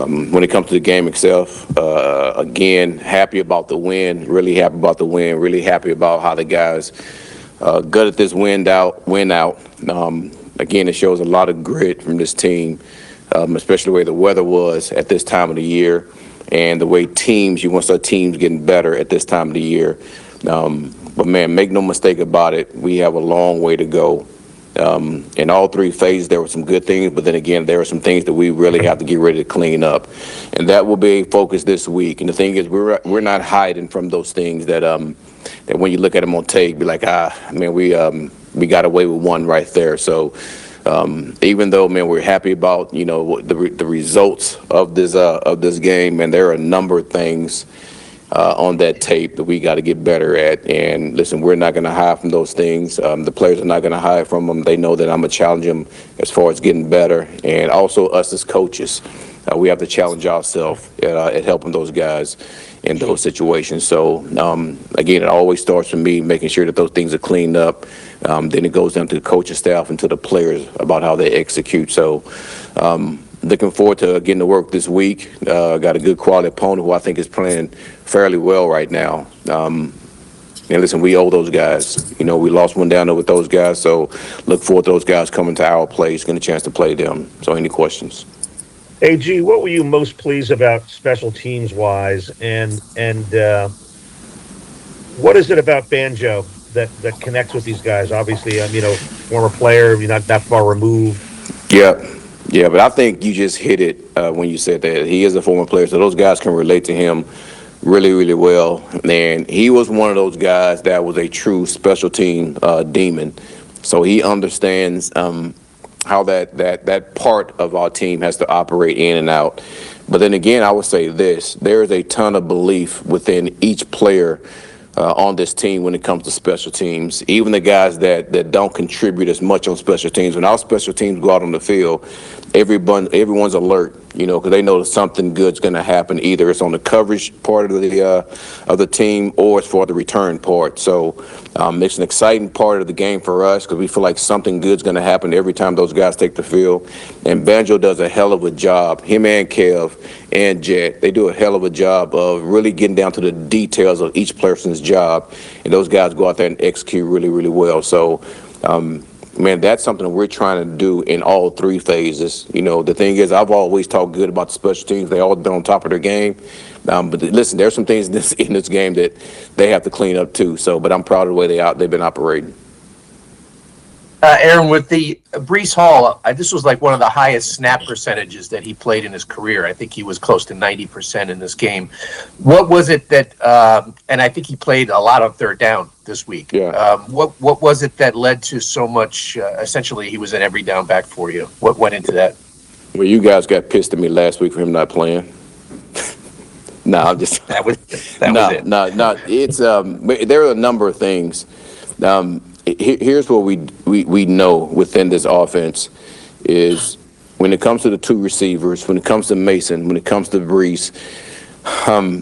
When it comes to the game itself, again, happy about the win, really happy about the win, really happy about how the guys gutted this win out. Again, it shows a lot of grit from this team, especially the way the weather was at this time of the year and the way you want to start teams getting better at this time of the year. But, man, make no mistake about it, we have a long way to go. In all three phases, there were some good things, but then again, there are some things that we really have to get ready to clean up, and that will be a focus this week. And the thing is, we're not hiding from those things that when you look at them on tape, be like, man, we got away with one right there. So even though, man, we're happy about the results of this game, and there are a number of things on that tape that we got to get better at. And listen, we're not going to hide from those things. The players are not going to hide from them. They know that I'm going to challenge them as far as getting better. And also us as coaches, we have to challenge ourselves at helping those guys in those situations. So, again, it always starts with me making sure that those things are cleaned up. Then it goes down to the coaching staff and to the players about how they execute. So, looking forward to getting to work this week. Got a good quality opponent who I think is playing fairly well right now. And listen, we owe those guys. We lost one down there with those guys, so look forward to those guys coming to our place, getting a chance to play them. So any questions? AG, what were you most pleased about special teams-wise, and what is it about Banjo that connects with these guys? Obviously, former player, you're not that far removed. Yeah, but I think you just hit it when you said that. He is a former player, so those guys can relate to him really, really well. And he was one of those guys that was a true special team demon. So he understands how that part of our team has to operate in and out. But then again, I would say this. There is a ton of belief within each player on this team when it comes to special teams. Even the guys that don't contribute as much on special teams. When our special teams go out on the field, everyone's alert, because they know that something good's going to happen. Either it's on the coverage part of the team or it's for the return part. So it's an exciting part of the game for us because we feel like something good's going to happen every time those guys take the field. And Banjo does a hell of a job. Him and Kev and Jet, they do a hell of a job of really getting down to the details of each person's job. And those guys go out there and execute really, really well. So, man, that's something that we're trying to do in all three phases. The thing is, I've always talked good about the special teams. They all been on top of their game. But listen, there's some things in this game that they have to clean up too. So, but I'm proud of the way they've been operating. Aaron, with the Breece Hall, this was like one of the highest snap percentages that he played in his career. I think he was close to 90% in this game. What was it that, and I think he played a lot on third down this week. Yeah. What was it that led to so much, essentially he was an every down back for you? What went into that? Well, you guys got pissed at me last week for him not playing. No, I'm just. That was it. No. It's there are a number of things. Here's what we know within this offense is when it comes to the two receivers, when it comes to Mason, when it comes to Breece,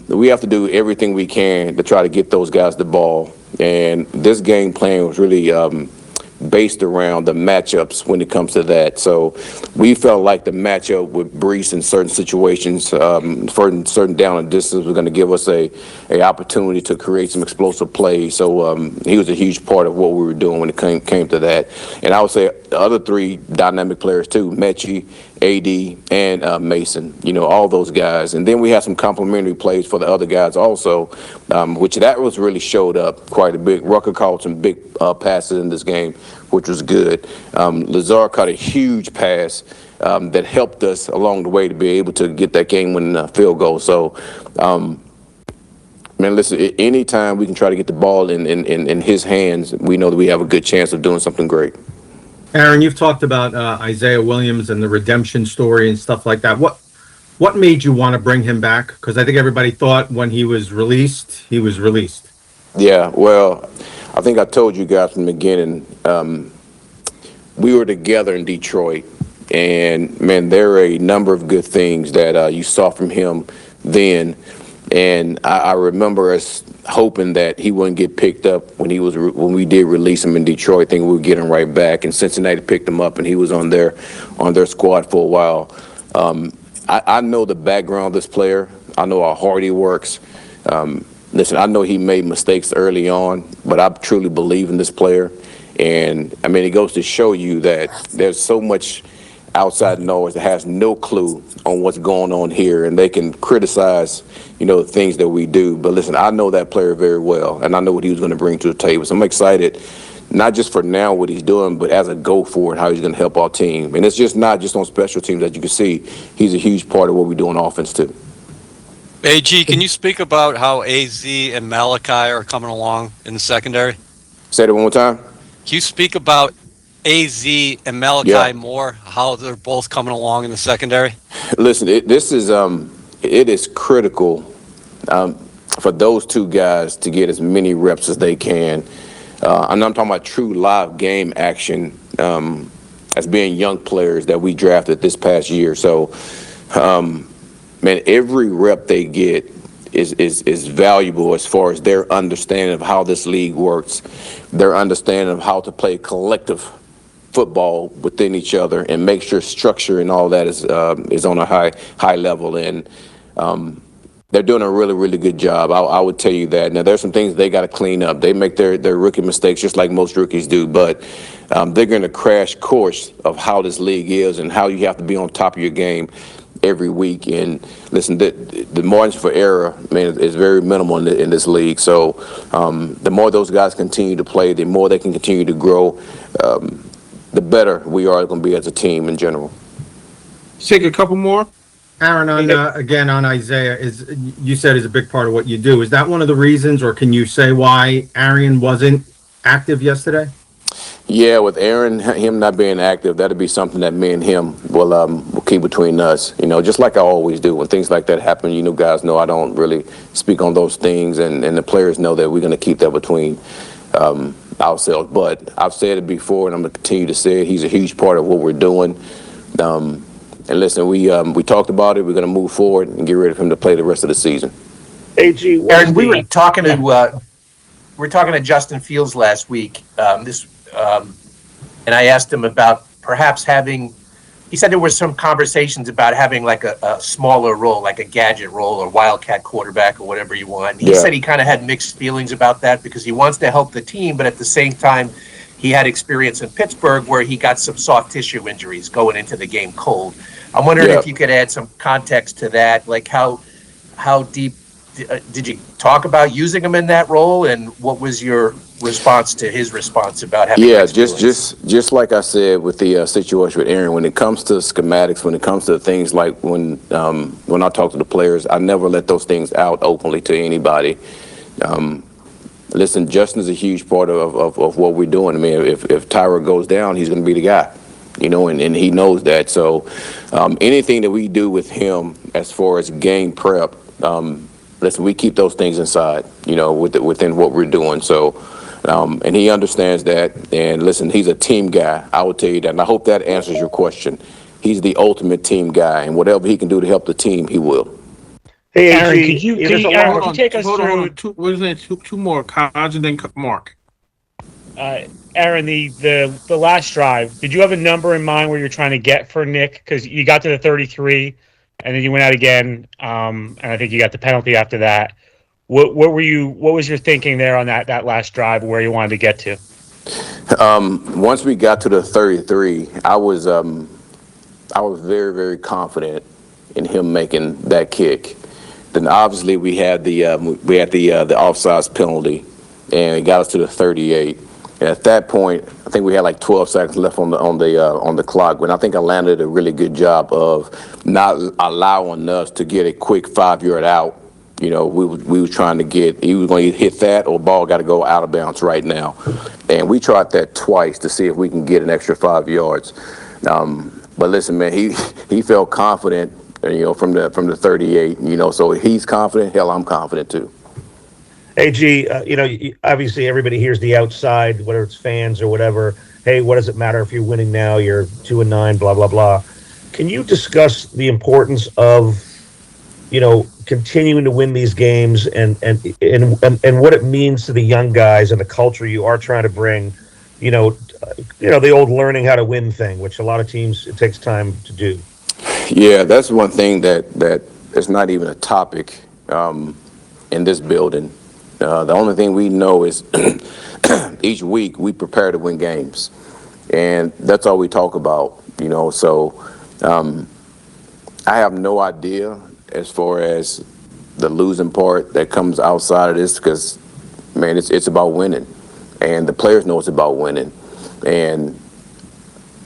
we have to do everything we can to try to get those guys the ball. And this game plan was really based around the matchups when it comes to that. So we felt like the matchup with Breece in certain situations, for certain down and distance, was going to give us a opportunity to create some explosive plays. So he was a huge part of what we were doing when it came to that. And I would say the other three dynamic players too, Mechie, AD, and Mason, all those guys. And then we had some complimentary plays for the other guys also, which that was really showed up quite a bit. Rucker caught some big passes in this game, which was good. Lazard caught a huge pass that helped us along the way to be able to get that game-winning field goal. So, man, listen, anytime we can try to get the ball in his hands, we know that we have a good chance of doing something great. Aaron, you've talked about Isaiah Williams and the redemption story and stuff like that. What made you want to bring him back? Because I think everybody thought when he was released, he was released. Yeah, well, I think I told you guys from the beginning, we were together in Detroit. And, man, there are a number of good things that you saw from him then. And I remember us hoping that he wouldn't get picked up when we did release him in Detroit. Thinking we would get him right back, and Cincinnati picked him up, and he was on their squad for a while. I know the background of this player. I know how hard he works. Listen, I know he made mistakes early on, but I truly believe in this player. And, I mean, it goes to show you that there's so much outside noise that has no clue on what's going on here, and they can criticize, the things that we do. But listen, I know that player very well, and I know what he was going to bring to the table. So I'm excited, not just for now what he's doing, but as a go forward, how he's going to help our team. And it's just not just on special teams. As you can see, he's a huge part of what we do on offense too. AG, can you speak about how AZ and Malachi are coming along in the secondary? Say that one more time. Can you speak about AZ and Malachi Yeah. more, how they're both coming along in the secondary? Listen, it is critical for those two guys to get as many reps as they can. And I'm talking about true live game action as being young players that we drafted this past year. So, man, every rep they get is valuable as far as their understanding of how this league works, their understanding of how to play collective football within each other, and make sure structure and all that is on a high level. And they're doing a really, really good job. I would tell you that. Now, there's some things they got to clean up. They make their rookie mistakes just like most rookies do, but they're going to crash course of how this league is and how you have to be on top of your game every week. And listen, the margin for error, man, is very minimal in this league. So the more those guys continue to play, the more they can continue to grow, the better we are going to be as a team in general. Take a couple more. Aaron, again on Isaiah, you said is a big part of what you do. Is that one of the reasons, or can you say why Arian wasn't active yesterday? Yeah, with Aaron, him not being active, that'll be something that me and him will keep between us. Just like I always do. When things like that happen, guys know I don't really speak on those things, and the players know that we're going to keep that between ourselves. But I've said it before, and I'm going to continue to say it. He's a huge part of what we're doing. And listen, we talked about it. We're going to move forward and get ready for him to play the rest of the season. AG, Aaron, we were talking to Justin Fields last week. And I asked him about perhaps having. He said there were some conversations about having like a smaller role, like a gadget role or wildcat quarterback or whatever you want. He said he kind of had mixed feelings about that because he wants to help the team, but at the same time, he had experience in Pittsburgh where he got some soft tissue injuries going into the game cold. I'm wondering if you could add some context to that, like how deep did you talk about using him in that role, and what was your response to his response about having? Yeah, just like I said with the situation with Aaron, when it comes to schematics, when it comes to things like when I talk to the players, I never let those things out openly to anybody. Listen, Justin is a huge part of what we're doing. I mean, if Tyra goes down, he's going to be the guy, and he knows that. So anything that we do with him as far as game prep, listen, we keep those things inside, within what we're doing. So, and he understands that. And listen, he's a team guy. I will tell you that. And I hope that answers your question. He's the ultimate team guy, and whatever he can do to help the team, he will. Hey, Aaron, AG, could you take us through? Two more, Kaj, and then Mark. Aaron, the last drive, did you have a number in mind where you're trying to get for Nick? Because you got to the 33, and then you went out again, and I think you got the penalty after that. What was your thinking there on that last drive, where you wanted to get to? Once we got to the 33, I was very, very confident in him making that kick. Then obviously we had the offsides penalty, and it got us to the 38. And at that point, I think we had like 12 seconds left on the clock. When I think Atlanta did a really good job of not allowing us to get a quick 5-yard out. We was trying to get. He was going to hit that, or ball got to go out of bounds right now. And we tried that twice to see if we can get an extra 5 yards. But listen, man, he felt confident. From the 38, so he's confident. Hell, I'm confident too. AG, obviously everybody hears the outside, whether it's fans or whatever. Hey, what does it matter if you're winning now? You're 2-9, blah blah blah. Can you discuss the importance of, continuing to win these games and what it means to the young guys and the culture you are trying to bring? The old learning how to win thing, which a lot of teams it takes time to do. Yeah, that's one thing that is not even a topic in this building. The only thing we know is each week we prepare to win games, and that's all we talk about. So I have no idea as far as the losing part that comes outside of this, because man, it's about winning, and the players know it's about winning, and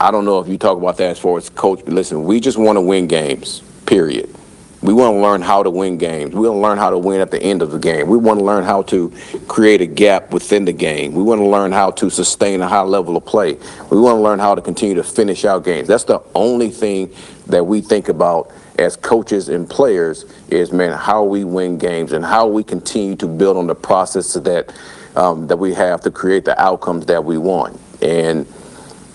I don't know if you talk about that as far as coach, but listen, we just want to win games, period. We want to learn how to win games. We want to learn how to win at the end of the game. We want to learn how to create a gap within the game. We want to learn how to sustain a high level of play. We want to learn how to continue to finish out games. That's the only thing that we think about as coaches and players is, man, how we win games and how we continue to build on the process that we have to create the outcomes that we want. And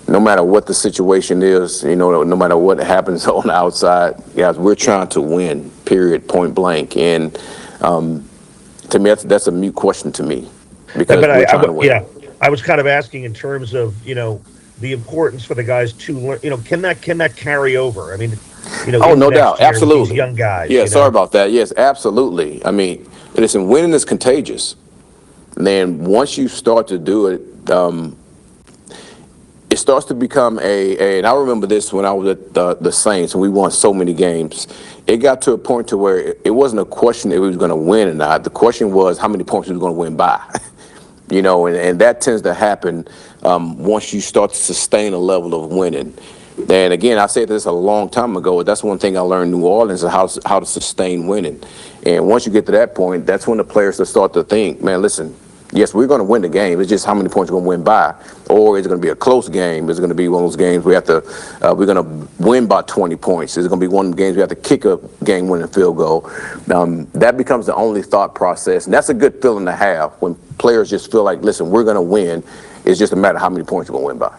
no matter what the situation is, no matter what happens on the outside, guys, we're trying to win, period, point blank. And to me, that's a mute question to me, because we're trying to win. Yeah, I was kind of asking in terms of, the importance for the guys to learn, can that carry over? I mean, oh, no doubt. Year, absolutely. these young guys. Yeah, sorry about that. Yes, absolutely. I mean, listen, winning is contagious. And then once you start to do it, it starts to become and I remember this when I was at the Saints and we won so many games. It got to a point to where it wasn't a question if we was going to win or not. The question was how many points we was going to win by. And that tends to happen once you start to sustain a level of winning. And again, I said this a long time ago. That's one thing I learned in New Orleans is how to sustain winning. And once you get to that point, that's when the players start to think, man, listen, yes, we're going to win the game. It's just how many points we're going to win by. Or is it going to be a close game? Is it going to be one of those games we're going to win by 20 points? Is it going to be one of the games we have to kick a game-winning field goal? That becomes the only thought process. And that's a good feeling to have when players just feel like, listen, we're going to win. It's just a matter of how many points we're going to win by.